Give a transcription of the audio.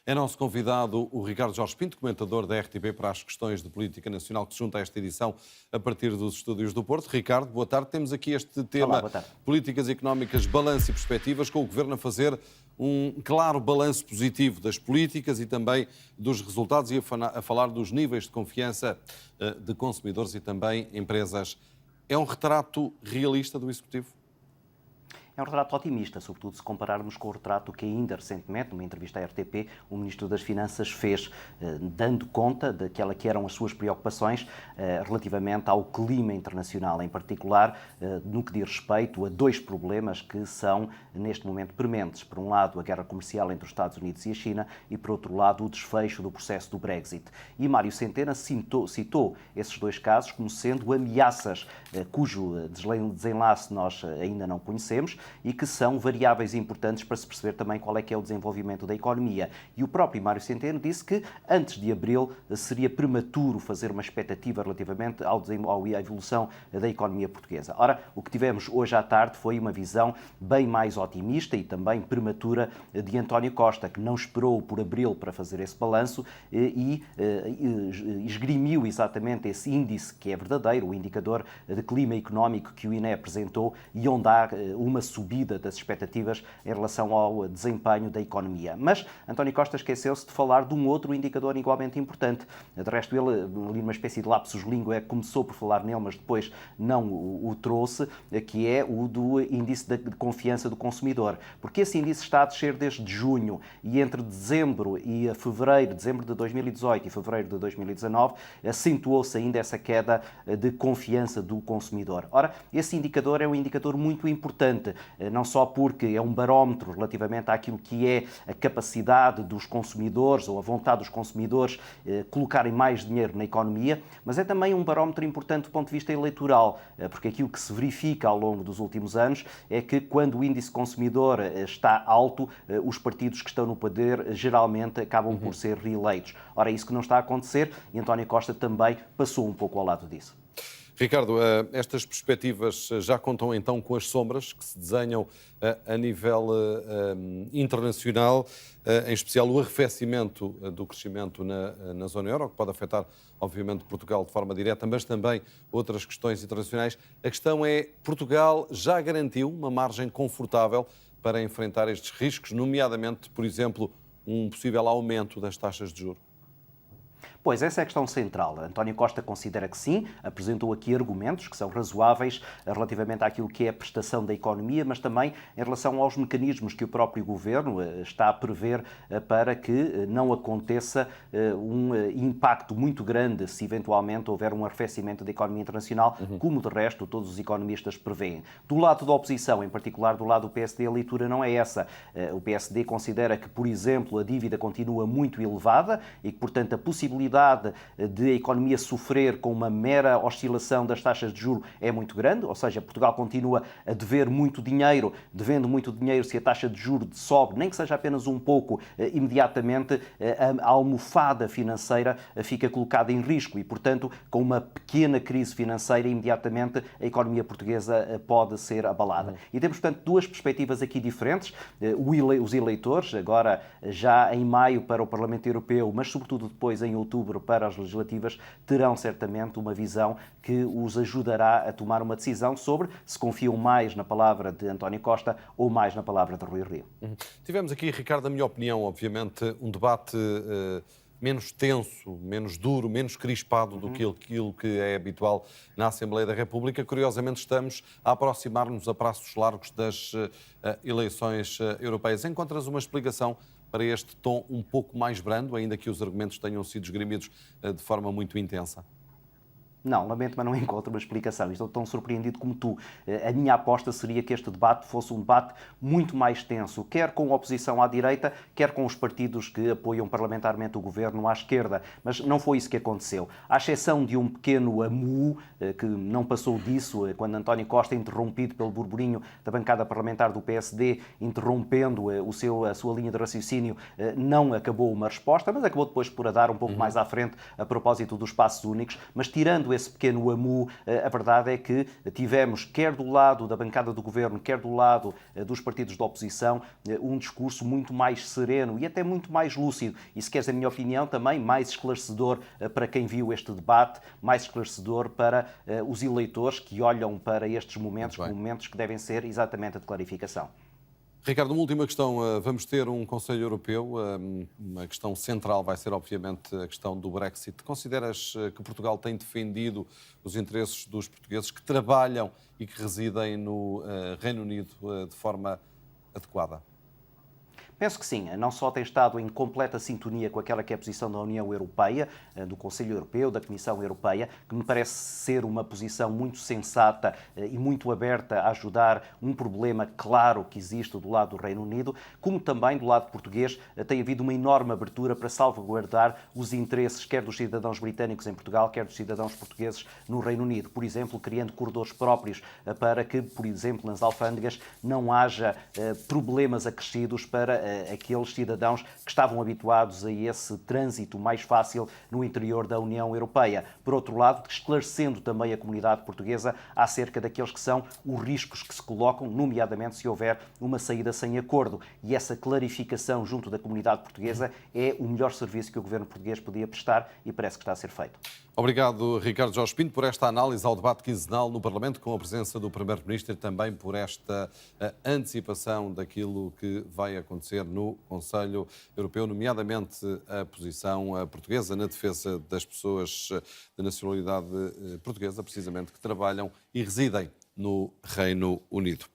É nosso convidado o Ricardo Jorge Pinto, comentador da RTP para as questões de política nacional, que se junta a esta edição a partir dos estúdios do Porto. Ricardo, boa tarde. Temos aqui este Olá, tema, boa tarde. políticas económicas, balanço e perspectivas, com o Governo a fazer um claro balanço positivo das políticas e também dos resultados e a falar dos níveis de confiança de consumidores e também empresas. É um retrato realista do Executivo? É um retrato otimista, sobretudo se compararmos com o retrato que ainda recentemente, numa entrevista à RTP, o Ministro das Finanças fez, dando conta daquela que eram as suas preocupações relativamente ao clima internacional, em particular no que diz respeito a dois problemas que são, neste momento, prementes. Por um lado, a guerra comercial entre os Estados Unidos e a China e, por outro lado, o desfecho do processo do Brexit. E Mário Centeno citou esses dois casos como sendo ameaças cujo desenlace nós ainda não conhecemos, e que são variáveis importantes para se perceber também qual é que é o desenvolvimento da economia. E o próprio Mário Centeno disse que antes de abril seria prematuro fazer uma expectativa relativamente à evolução da economia portuguesa. Ora, o que tivemos hoje à tarde foi uma visão bem mais otimista e também prematura de António Costa, que não esperou por abril para fazer esse balanço e esgrimiu exatamente esse índice que é verdadeiro, o indicador de clima económico que o INE apresentou e onde há uma subida das expectativas em relação ao desempenho da economia. Mas António Costa esqueceu-se de falar de um outro indicador igualmente importante. De resto, ele, ali numa espécie de lapsus língua, começou por falar nele, mas depois não o trouxe, que é o do índice de confiança do consumidor. Porque esse índice está a descer desde junho e entre dezembro e fevereiro, dezembro de 2018 e fevereiro de 2019, acentuou-se ainda essa queda de confiança do consumidor. Ora, esse indicador é um indicador muito importante, não só porque é um barómetro relativamente àquilo que é a capacidade dos consumidores ou a vontade dos consumidores colocarem mais dinheiro na economia, mas é também um barómetro importante do ponto de vista eleitoral, porque aquilo que se verifica ao longo dos últimos anos é que quando o índice consumidor está alto, os partidos que estão no poder geralmente acabam por ser reeleitos. Ora, é isso que não está a acontecer e António Costa também passou um pouco ao lado disso. Ricardo, estas perspectivas já contam então com as sombras que se desenham a nível internacional, em especial o arrefecimento do crescimento na zona euro, que pode afetar, obviamente, Portugal de forma direta, mas também outras questões internacionais. A questão é, Portugal já garantiu uma margem confortável para enfrentar estes riscos, nomeadamente, por exemplo, um possível aumento das taxas de juros? Pois, essa é a questão central. António Costa considera que sim, apresentou aqui argumentos que são razoáveis relativamente àquilo que é a prestação da economia, mas também em relação aos mecanismos que o próprio Governo está a prever para que não aconteça um impacto muito grande se eventualmente houver um arrefecimento da economia internacional, como de resto todos os economistas prevêem. Do lado da oposição, em particular do lado do PSD, a leitura não é essa. O PSD considera que, por exemplo, a dívida continua muito elevada e que, portanto, a possibilidade de a economia sofrer com uma mera oscilação das taxas de juros é muito grande, ou seja, Portugal continua a dever muito dinheiro, devendo muito dinheiro, se a taxa de juros sobe, nem que seja apenas um pouco, imediatamente a almofada financeira fica colocada em risco e, portanto, com uma pequena crise financeira, imediatamente a economia portuguesa pode ser abalada. E temos, portanto, duas perspectivas aqui diferentes. Os eleitores, agora já em maio para o Parlamento Europeu, mas sobretudo depois em outubro para as legislativas, terão certamente uma visão que os ajudará a tomar uma decisão sobre se confiam mais na palavra de António Costa ou mais na palavra de Rui Rio. Tivemos aqui, Ricardo, na minha opinião, obviamente, um debate menos tenso, menos duro, menos crispado do que aquilo que é habitual na Assembleia da República. Curiosamente, estamos a aproximar-nos a prazos largos das eleições europeias. Encontras uma explicação para este tom um pouco mais brando, ainda que os argumentos tenham sido esgrimidos de forma muito intensa? Não, lamento, mas não encontro uma explicação. Estou tão surpreendido como tu. A minha aposta seria que este debate fosse um debate muito mais tenso, quer com a oposição à direita, quer com os partidos que apoiam parlamentarmente o governo à esquerda. Mas não foi isso que aconteceu. À exceção de um pequeno amu, que não passou disso, quando António Costa, interrompido pelo burburinho da bancada parlamentar do PSD, interrompendo a sua linha de raciocínio, não acabou uma resposta, mas acabou depois por a dar um pouco mais à frente a propósito dos passos únicos. Mas tirando dando esse pequeno amu, a verdade é que tivemos, quer do lado da bancada do governo, quer do lado dos partidos da oposição, um discurso muito mais sereno e até muito mais lúcido. E, se queres a minha opinião, também mais esclarecedor para quem viu este debate, mais esclarecedor para os eleitores que olham para estes momentos como momentos que devem ser exatamente a de clarificação. Ricardo, uma última questão. Vamos ter um Conselho Europeu. Uma questão central vai ser, obviamente, a questão do Brexit. Consideras que Portugal tem defendido os interesses dos portugueses que trabalham e que residem no Reino Unido de forma adequada? Penso que sim, não só tem estado em completa sintonia com aquela que é a posição da União Europeia, do Conselho Europeu, da Comissão Europeia, que me parece ser uma posição muito sensata e muito aberta a ajudar um problema claro que existe do lado do Reino Unido, como também do lado português tem havido uma enorme abertura para salvaguardar os interesses quer dos cidadãos britânicos em Portugal, quer dos cidadãos portugueses no Reino Unido. Por exemplo, criando corredores próprios para que, por exemplo, nas alfândegas não haja problemas acrescidos para aqueles cidadãos que estavam habituados a esse trânsito mais fácil no interior da União Europeia. Por outro lado, esclarecendo também a comunidade portuguesa acerca daqueles que são os riscos que se colocam, nomeadamente se houver uma saída sem acordo. E essa clarificação junto da comunidade portuguesa é o melhor serviço que o governo português podia prestar e parece que está a ser feito. Obrigado, Ricardo Jorge Pinto, por esta análise ao debate quinzenal no Parlamento, com a presença do Primeiro-Ministro e também por esta antecipação daquilo que vai acontecer no Conselho Europeu, nomeadamente a posição portuguesa na defesa das pessoas de nacionalidade portuguesa, precisamente que trabalham e residem no Reino Unido.